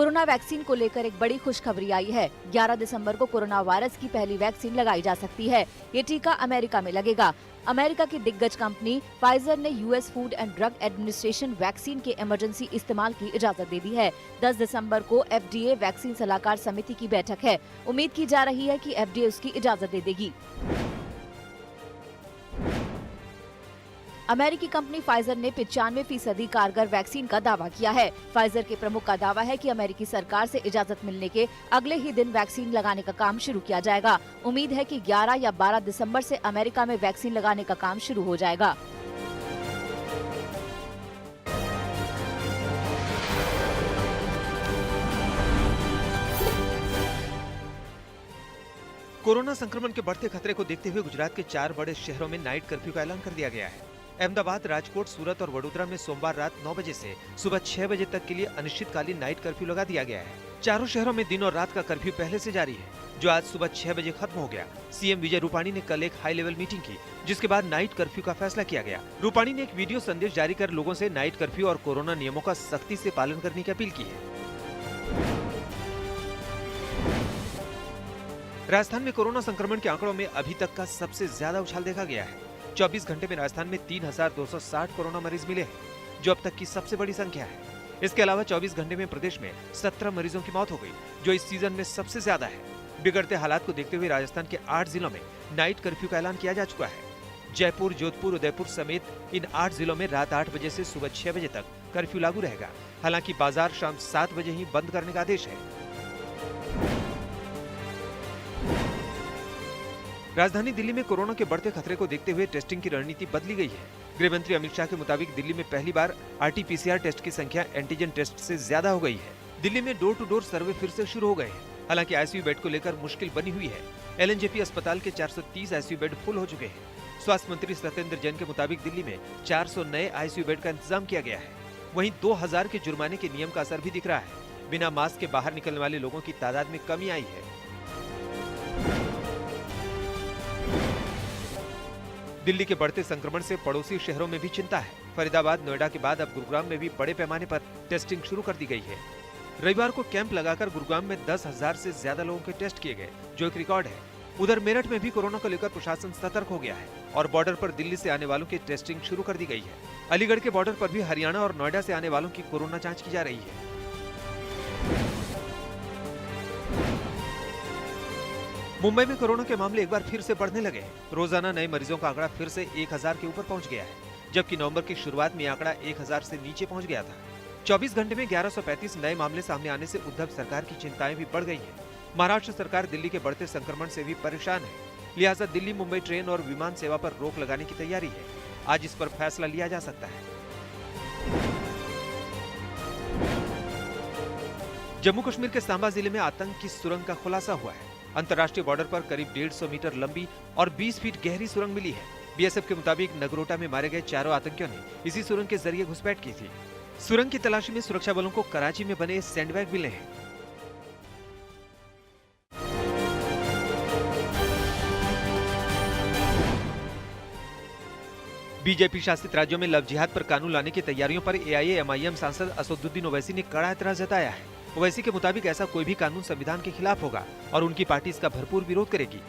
Corona vaccine को लेकर एक बड़ी खुशखबरी आई है। 11 दिसंबर को कोरोना वायरस की पहली वैक्सीन लगाई जा सकती है। ये टीका अमेरिका में लगेगा। अमेरिका की दिग्गज कंपनी फाइजर ने US food and drug administration vaccine के इमरजेंसी इस्तेमाल की इजाजत दे दी है। 10 दिसंबर को एफडीए वैक्सीन सलाहकार समिति की बैठक है। उम्मीद की जा रही है कि एफडीए उसकी इजाजत दे देगी। अमेरिकी कंपनी फाइजर ने 95% कारगर वैक्सीन का दावा किया है। फाइजर के प्रमुख का दावा है कि अमेरिकी सरकार से इजाजत मिलने के अगले ही दिन वैक्सीन लगाने का काम शुरू किया जाएगा। उम्मीद है कि 11 या 12 दिसंबर से अमेरिका में वैक्सीन लगाने का काम शुरू हो जाएगा। कोरोना संक्रमण के बढ़ते खतरे को देखते हुए गुजरात के 4 बड़े शहरों में नाइट कर्फ्यू का ऐलान कर दिया गया है। अहमदाबाद, राजकोट, सूरत और वडोदरा में सोमवार रात 9 बजे से सुबह 6 बजे तक के लिए अनिश्चितकालीन नाइट कर्फ्यू लगा दिया गया है। चारों शहरों में दिन और रात का कर्फ्यू पहले से जारी है, जो आज सुबह 6 बजे खत्म हो गया। सीएम विजय रूपाणी ने कल एक हाई लेवल मीटिंग की, जिसके बाद नाइट कर्फ्यू का फैसला किया गया। रूपाणी ने एक वीडियो संदेश जारी कर लोगों से नाइट कर्फ्यू और कोरोना नियमों का सख्ती से पालन करने की अपील की है। राजस्थान में कोरोना संक्रमण के आंकड़ों में अभी तक का सबसे ज्यादा उछाल देखा गया है। 24 घंटे में राजस्थान में 3260 कोरोना मरीज मिले हैं, जो अब तक की सबसे बड़ी संख्या है। इसके अलावा 24 घंटे में प्रदेश में 17 मरीजों की मौत हो गई, जो इस सीजन में सबसे ज्यादा है। बिगड़ते हालात को देखते हुए राजस्थान के 8 जिलों में नाइट कर्फ्यू का ऐलान किया जा चुका है। जयपुर, जोधपुर, उदयपुर समेत इन 8 जिलों में रात 8 बजे से सुबह 6 बजे तक कर्फ्यू लागू रहेगा। हालांकि बाजार शाम 7 बजे ही बंद करने का आदेश है। राजधानी दिल्ली में कोरोना के बढ़ते खतरे को देखते हुए टेस्टिंग की रणनीति बदली गई है। गृह मंत्री अमित शाह के मुताबिक दिल्ली में पहली बार आरटी-पीसीआर टेस्ट की संख्या एंटीजन टेस्ट से ज्यादा हो गई है। दिल्ली में डोर टू डोर सर्वे फिर से शुरू हो गए हैं। हालांकि आईसीयू बेड को लेकर मुश्किल बनी हुई है। एलएनजेपी अस्पताल के 430 आईसीयू बेड फुल हो चुके हैं। स्वास्थ्य मंत्री सत्येंद्र जैन के मुताबिक दिल्ली में 400 नए आईसीयू बेड का इंतजाम किया गया है। वहीं 2000 के जुर्माने के नियम का असर भी दिख रहा है। बिना मास्क के बाहर निकलने वाले लोगों की तादाद में कमी आई है। दिल्ली के बढ़ते संक्रमण से पड़ोसी शहरों में भी चिंता है। फरीदाबाद, नोएडा के बाद अब गुरुग्राम में भी बड़े पैमाने पर टेस्टिंग शुरू कर दी गई है। रविवार को कैंप लगाकर गुरुग्राम में 10,000 से ज्यादा लोगों के टेस्ट किए गए, जो एक रिकॉर्ड है। उधर मेरठ में भी कोरोना को लेकर प्रशासन सतर्क हो गया है और बॉर्डर पर दिल्ली से आने वालों की टेस्टिंग शुरू कर दी गई है। अलीगढ़ के बॉर्डर पर भी हरियाणा और नोएडा से आने वालों की कोरोना जाँच की जा रही है। मुंबई में कोरोना के मामले एक बार फिर से बढ़ने लगे हैं। रोजाना नए मरीजों का आंकड़ा फिर से 1000 के ऊपर पहुंच गया है, जबकि नवंबर की शुरुआत में आंकड़ा 1000 से नीचे पहुंच गया था। 24 घंटे में 1135 नए मामले सामने आने से उद्धव सरकार की चिंताएं भी बढ़ गई हैं। महाराष्ट्र सरकार दिल्ली के बढ़ते संक्रमण से भी परेशान है, लिहाजा दिल्ली मुंबई ट्रेन और विमान सेवा पर रोक लगाने की तैयारी है। आज इस पर फैसला लिया जा सकता है। जम्मू कश्मीर के सांबा जिले में आतंक की सुरंग का खुलासा हुआ है। अंतर्राष्ट्रीय बॉर्डर पर करीब 150 मीटर लंबी और 20 फीट गहरी सुरंग मिली है। बीएसएफ के मुताबिक नगरोटा में मारे गए 4 आतंकियों ने इसी सुरंग के जरिए घुसपैठ की थी। सुरंग की तलाशी में सुरक्षा बलों को कराची में बने सैंडबैग मिले हैं। बीजेपी शासित राज्यों में लव जिहाद पर कानून लाने की तैयारियों पर एआईएमआईएम सांसद असदुद्दीन ओवैसी ने कड़ा एतराज जताया है। ओवैसी के मुताबिक ऐसा कोई भी कानून संविधान के खिलाफ होगा और उनकी पार्टी इसका भरपूर विरोध करेगी।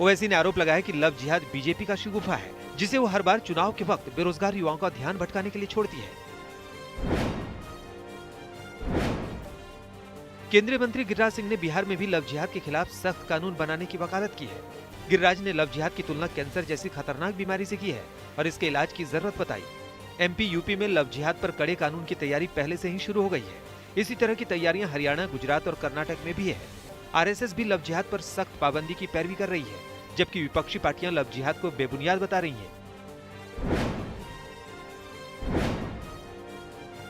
ओवैसी ने आरोप लगाया कि लव जिहाद बीजेपी का शिगुफा है, जिसे वो हर बार चुनाव के वक्त बेरोजगार युवाओं का ध्यान भटकाने के लिए छोड़ती है। केंद्रीय मंत्री गिरिराज सिंह ने बिहार में भी लव जिहाद के खिलाफ सख्त कानून बनाने की वकालत की है। गिरिराज ने लव जिहाद की तुलना कैंसर जैसी खतरनाक बीमारी से की है और इसके इलाज की जरूरत बताई। एमपी, यूपी में लव जिहाद पर कड़े कानून की तैयारी पहले से ही शुरू हो गई है। इसी तरह की तैयारियां हरियाणा, गुजरात और कर्नाटक में भी है। आरएसएस भी लव जिहाद पर सख्त पाबंदी की पैरवी कर रही है, जबकि विपक्षी पार्टियां लव जिहाद को बेबुनियाद बता रही हैं।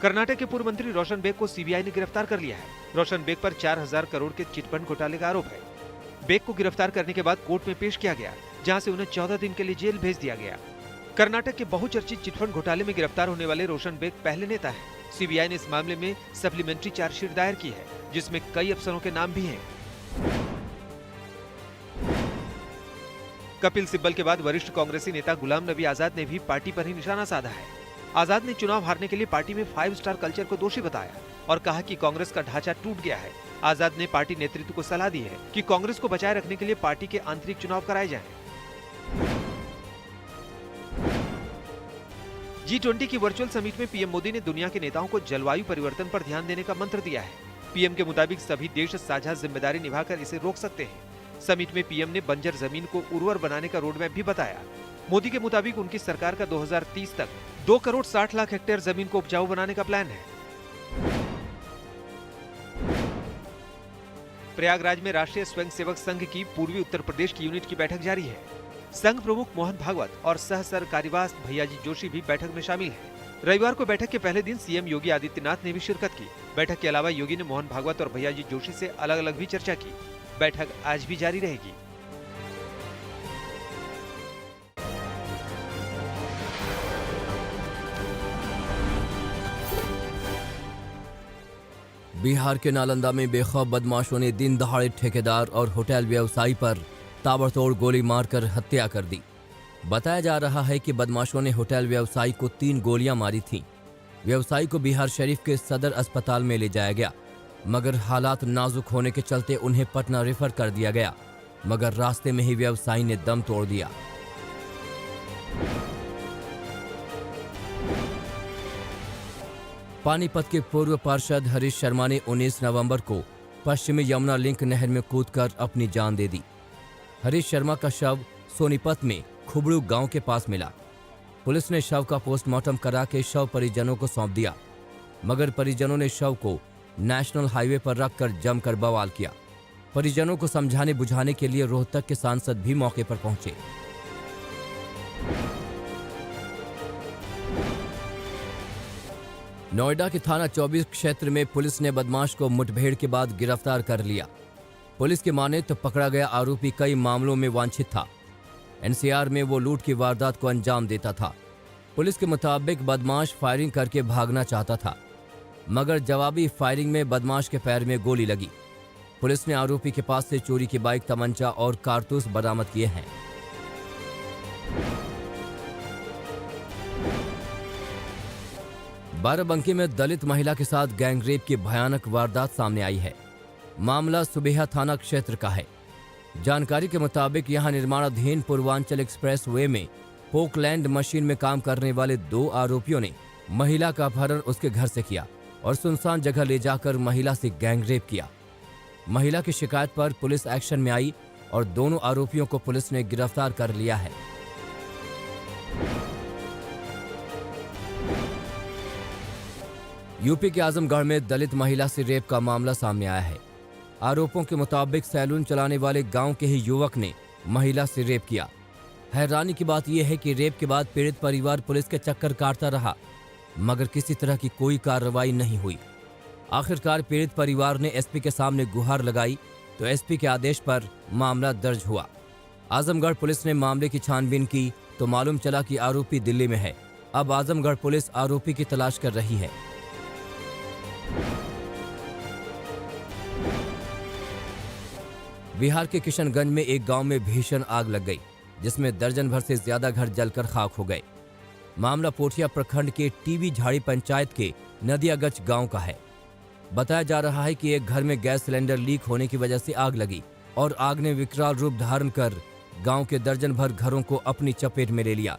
कर्नाटक के पूर्व मंत्री रोशन बेग को सीबीआई ने गिरफ्तार कर लिया है। रोशन बेग पर 4000 करोड़ के चिटफंड घोटाले का आरोप है। बेग को गिरफ्तार करने के बाद कोर्ट में पेश किया गया, जहां से उन्हें 14 दिन के लिए जेल भेज दिया गया। कर्नाटक के बहुचर्चित चिटफंड घोटाले में गिरफ्तार होने वाले रोशन बेग पहले नेता है। सीबीआई ने इस मामले में सप्लीमेंट्री चार्जशीट दायर की है, जिसमें कई अफसरों के नाम भी हैं। कपिल सिब्बल के बाद वरिष्ठ कांग्रेसी नेता गुलाम नबी आजाद ने भी पार्टी पर ही निशाना साधा है। आजाद ने चुनाव हारने के लिए पार्टी में 5 स्टार कल्चर को दोषी बताया और कहा कि कांग्रेस का ढांचा टूट गया है। आजाद ने पार्टी नेतृत्व को सलाह दी है कि कांग्रेस को बचाए रखने के लिए पार्टी के आंतरिक चुनाव कराए जाएं। G20 की वर्चुअल समिट में पीएम मोदी ने दुनिया के नेताओं को जलवायु परिवर्तन पर ध्यान देने का मंत्र दिया है। पीएम के मुताबिक सभी देश साझा जिम्मेदारी निभाकर इसे रोक सकते हैं। समिट में पीएम ने बंजर जमीन को उर्वर बनाने का रोड मैप भी बताया। मोदी के मुताबिक उनकी सरकार का 2030 तक 2 करोड़ 60 लाख हेक्टेयर जमीन को उपजाऊ बनाने का प्लान है। प्रयागराज में राष्ट्रीय स्वयंसेवक संघ की पूर्वी उत्तर प्रदेश की यूनिट की बैठक जारी है। संघ प्रमुख मोहन भागवत और सह सरकारीवास भैयाजी जोशी भी बैठक में शामिल हैं। रविवार को बैठक के पहले दिन सीएम योगी आदित्यनाथ ने भी शिरकत की। बैठक के अलावा योगी ने मोहन भागवत और भैयाजी जोशी से अलग अलग भी चर्चा की। बैठक आज भी जारी रहेगी। बिहार के नालंदा में बेखौफ बदमाशों ने दिन दहाड़े ठेकेदार और होटल व्यवसायी पर ताबड़तोड़ गोली मारकर हत्या कर दी। बताया जा रहा है कि बदमाशों ने होटल व्यवसायी को 3 गोलियां मारी थीं। व्यवसायी को बिहार शरीफ के सदर अस्पताल में ले जाया गया, मगर हालात नाजुक होने के चलते उन्हें पटना रेफर कर दिया गया, मगर रास्ते में ही व्यवसायी ने दम तोड़ दिया। पानीपत के पूर्व पार्षद हरीश शर्मा ने 19 नवंबर को पश्चिमी यमुना लिंक नहर में कूदकर अपनी जान दे दी। हरीश शर्मा का शव सोनीपत में खुबड़ू गांव के पास मिला। पुलिस ने शव का पोस्टमार्टम करा के शव परिजनों को सौंप दिया, मगर परिजनों ने शव को नेशनल हाईवे पर रखकर जमकर बवाल किया। परिजनों को समझाने बुझाने के लिए रोहतक के सांसद भी मौके पर पहुंचे। नोएडा के थाना 24 क्षेत्र में पुलिस ने बदमाश को मुठभेड़ के बाद गिरफ्तार कर लिया। पुलिस की माने तो पकड़ा गया आरोपी कई मामलों में वांछित था। एनसीआर में वो लूट की वारदात को अंजाम देता था। पुलिस के मुताबिक बदमाश फायरिंग करके भागना चाहता था, मगर जवाबी फायरिंग में बदमाश के पैर में गोली लगी। पुलिस ने आरोपी के पास से चोरी की बाइक, तमंचा और कारतूस बरामद किए हैं। बाराबंकी में दलित महिला के साथ गैंगरेप की भयानक वारदात सामने आई है। मामला सुबेहा थाना क्षेत्र का है। जानकारी के मुताबिक यहां निर्माणाधीन पूर्वांचल एक्सप्रेस वे में पोकलैंड मशीन में काम करने वाले 2 आरोपियों ने महिला का अपहरण उसके घर से किया और सुनसान जगह ले जाकर महिला से गैंगरेप किया। महिला की शिकायत पर पुलिस एक्शन में आई और दोनों आरोपियों को पुलिस ने गिरफ्तार कर लिया है। यूपी के आजमगढ़ में दलित महिला से रेप का मामला सामने आया है। आरोपों के मुताबिक सैलून चलाने वाले गांव के ही युवक ने महिला से रेप किया। हैरानी की बात यह है कि रेप के बाद पीड़ित परिवार पुलिस के चक्कर काटता रहा, मगर किसी तरह की कोई कार्रवाई नहीं हुई। आखिरकार पीड़ित परिवार ने एसपी के सामने गुहार लगाई तो एसपी के आदेश पर मामला दर्ज हुआ। आजमगढ़ पुलिस ने मामले की छानबीन की तो मालूम चला कि आरोपी दिल्ली में है। अब आजमगढ़ पुलिस आरोपी की तलाश कर रही है। बिहार के किशनगंज में एक गांव में भीषण आग लग गई, जिसमें दर्जन भर से ज्यादा घर जलकर खाक हो गए। मामला पोठिया प्रखंड के टीवी झाड़ी पंचायत के नदियागच गांव का है। बताया जा रहा है कि एक घर में गैस सिलेंडर लीक होने की वजह से आग लगी और आग ने विकराल रूप धारण कर गांव के दर्जन भर घरों को अपनी चपेट में ले लिया।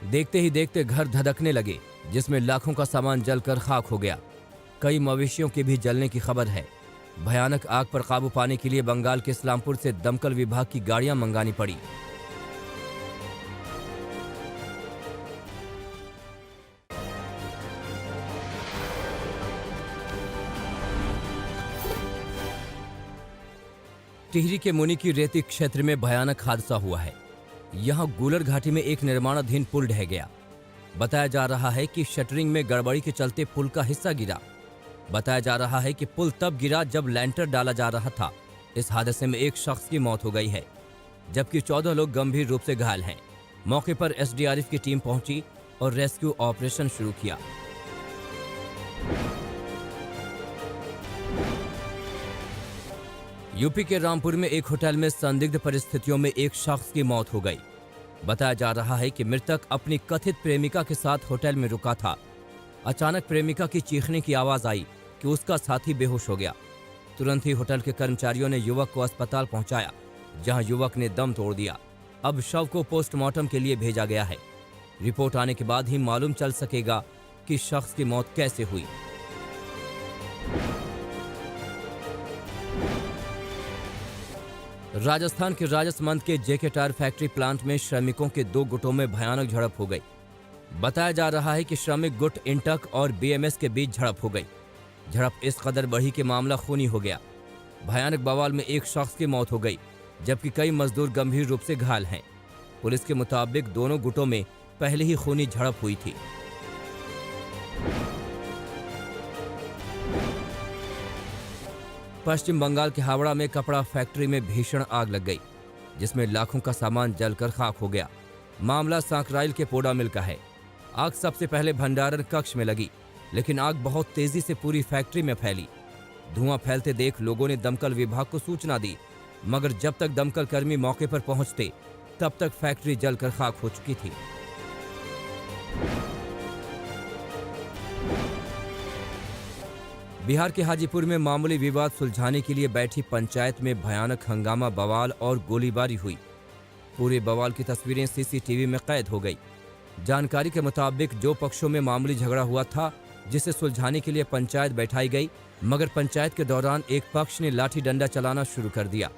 देखते ही देखते घर धधकने लगे, जिसमें लाखों का सामान जलकर खाक हो गया। कई मवेशियों के भी जलने की खबर है। भयानक आग पर काबू पाने के लिए बंगाल के इस्लामपुर से दमकल विभाग की गाड़ियां मंगानी पड़ी। टिहरी के मुनि की रेती क्षेत्र में भयानक हादसा हुआ है। यहां गूलर घाटी में एक निर्माणाधीन पुल ढह गया। बताया जा रहा है कि शटरिंग में गड़बड़ी के चलते पुल का हिस्सा गिरा। बताया जा रहा है कि पुल तब गिरा जब लैंटर डाला जा रहा था। इस हादसे में एक शख्स की मौत हो गई है, जबकि 14 लोग गंभीर रूप से घायल हैं। मौके पर एसडीआरएफ की टीम पहुंची और रेस्क्यू ऑपरेशन शुरू किया। यूपी के रामपुर में एक होटल में संदिग्ध परिस्थितियों में एक शख्स की मौत हो गई। बताया जा रहा है कि मृतक अपनी कथित प्रेमिका के साथ होटल में रुका था। अचानक प्रेमिका की चीखने की आवाज आई कि उसका साथी बेहोश हो गया। तुरंत ही होटल के कर्मचारियों ने युवक को अस्पताल पहुंचाया, जहां युवक ने दम तोड़ दिया। अब शव को पोस्टमार्टम के लिए भेजा गया है। रिपोर्ट आने के बाद ही मालूम चल सकेगा कि शख्स की मौत कैसे हुई। राजस्थान के राजसमंद के जेके टायर फैक्ट्री प्लांट में श्रमिकों के 2 गुटों में भयानक झड़प हो गई। बताया जा रहा है कि श्रमिक गुट इंटक और बीएमएस के बीच झड़प हो गई। झड़प इस कदर बढ़ी कि मामला खूनी हो गया। भयानक बवाल में एक शख्स की मौत हो गई, जबकि कई मजदूर गंभीर रूप से घायल हैं। पुलिस के मुताबिक दोनों गुटों में पहले ही खूनी झड़प हुई थी। पश्चिम बंगाल के हावड़ा में कपड़ा फैक्ट्री में भीषण आग लग गई, जिसमें लाखों का सामान जलकर खाक हो गया। मामला सांकराइल के पोडा मिल का है। आग सबसे पहले भंडारण कक्ष में लगी, लेकिन आग बहुत तेजी से पूरी फैक्ट्री में फैली। धुआं फैलते देख लोगों ने दमकल विभाग को सूचना दी, मगर जब तक दमकल कर्मी मौके पर पहुंचते, तब तक फैक्ट्री जलकर खाक हो चुकी थी। बिहार के हाजीपुर में मामूली विवाद सुलझाने के लिए बैठी पंचायत में भयानक हंगामा, बवाल और गोलीबारी हुई। पूरे बवाल की तस्वीरें सीसीटीवी में कैद हो गई। जानकारी के मुताबिक जो पक्षों में मामूली झगड़ा हुआ था, जिसे सुलझाने के लिए पंचायत बैठाई गई, मगर पंचायत के दौरान एक पक्ष ने लाठी डंडा चलाना शुरू कर दिया।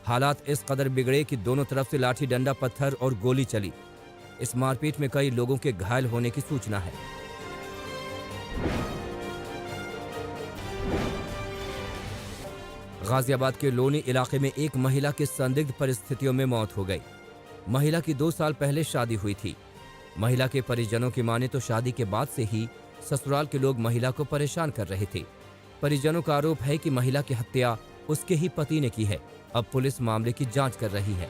हालात इस कदर बिगड़े कि दोनों तरफ से लाठी डंडा, पत्थर और गोली चली। इस मारपीट में कई लोगों के घायल होने की सूचना है। गाजियाबाद के लोनी इलाके में एक महिला की संदिग्ध परिस्थितियों में मौत हो गई। महिला की 2 साल पहले शादी हुई थी। महिला के परिजनों की माने तो शादी के बाद से ही ससुराल के लोग महिला को परेशान कर रहे थे। परिजनों का आरोप है कि महिला की हत्या उसके ही पति ने की है। अब पुलिस मामले की जांच कर रही है।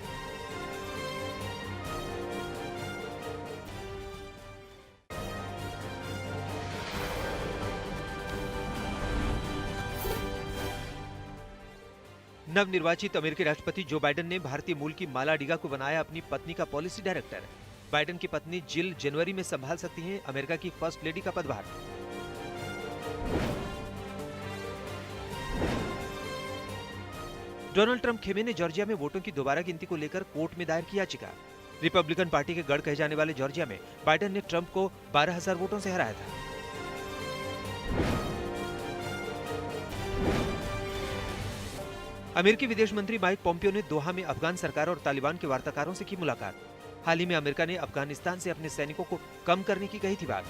नवनिर्वाचित अमेरिकी राष्ट्रपति जो बाइडेन ने भारतीय मूल की माला डिगा को बनाया अपनी पत्नी का पॉलिसी डायरेक्टर। बाइडेन की पत्नी जिल जनवरी में संभाल सकती हैं अमेरिका की फर्स्ट लेडी का पदभार। डोनाल्ड ट्रंप खेमे ने जॉर्जिया में वोटों की दोबारा गिनती को लेकर कोर्ट में दायर की याचिका। रिपब्लिकन पार्टी के गढ़ कहे जाने वाले जॉर्जिया में बाइडेन ने ट्रंप को 12,000 वोटों से हराया था। अमेरिकी विदेश मंत्री माइक पोम्पियो ने दोहा में अफगान सरकार और तालिबान के वार्ताकारों से की मुलाकात। हाल ही में अमेरिका ने अफगानिस्तान से अपने सैनिकों को कम करने की कही थी बात।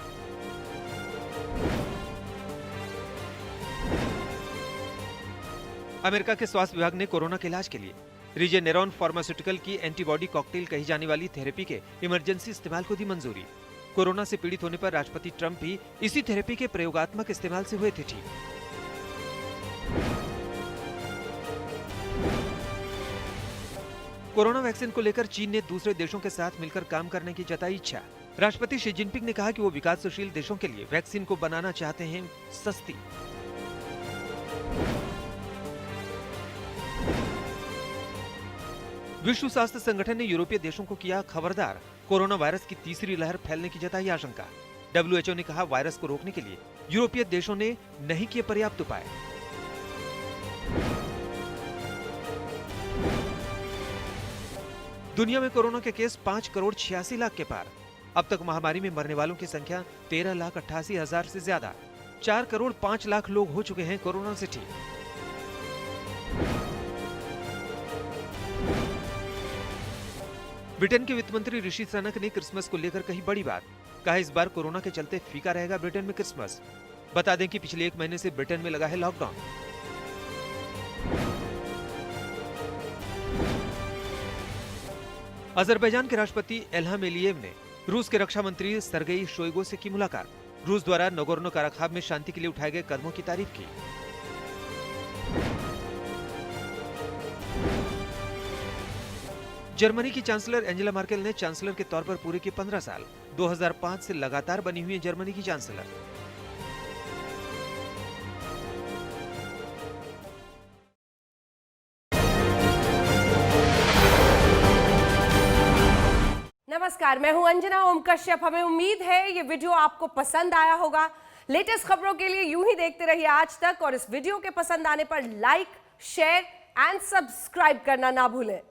अमेरिका के स्वास्थ्य विभाग ने कोरोना के इलाज के लिए रिजेनेरॉन फार्मास्यूटिकल की एंटीबॉडी कॉकटेल कही जाने वाली थेरेपी के इमरजेंसी इस्तेमाल को दी मंजूरी। कोरोना से पीड़ित होने पर राष्ट्रपति ट्रंप भी इसी थेरेपी के प्रयोगात्मक इस्तेमाल से हुए थे ठीक। कोरोना वैक्सीन को लेकर चीन ने दूसरे देशों के साथ मिलकर काम करने की जताई इच्छा। राष्ट्रपति शी जिनपिंग ने कहा कि वो विकासशील देशों के लिए वैक्सीन को बनाना चाहते हैं सस्ती। विश्व स्वास्थ्य संगठन ने यूरोपीय देशों को किया खबरदार, कोरोना वायरस की तीसरी लहर फैलने की जताई आशंका। WHO ने कहा वायरस को रोकने के लिए यूरोपीय देशों ने नहीं किए पर्याप्त उपाय। दुनिया में कोरोना के केस 5,86,00,000 के पार। अब तक महामारी में मरने वालों की संख्या 13,88,000 से ज्यादा। 4,05,00,000 लोग हो चुके हैं कोरोना से ठीक। ब्रिटेन के वित्त मंत्री ऋषि सुनक ने क्रिसमस को लेकर कही बड़ी बात। कहा इस बार कोरोना के चलते फीका रहेगा ब्रिटेन में क्रिसमस। बता दें कि पिछले 1 महीने से ब्रिटेन में लगा है लॉकडाउन। अजरबैजान के राष्ट्रपति इल्हाम एलियेव ने रूस के रक्षा मंत्री सरगेई शोइगु से की मुलाकात। रूस द्वारा नगोर्नो काराबाख में शांति के लिए उठाए गए कदमों की तारीफ की। जर्मनी की चांसलर एंजेला मर्केल ने चांसलर के तौर पर पूरे किए 15 साल। 2005 से लगातार बनी हुई है जर्मनी की चांसलर। नमस्कार, मैं हूं अंजना ओम कश्यप। हमें उम्मीद है ये वीडियो आपको पसंद आया होगा। लेटेस्ट खबरों के लिए यूं ही देखते रहिए आज तक और इस वीडियो के पसंद आने पर लाइक, शेयर एंड सब्सक्राइब करना ना भूलें।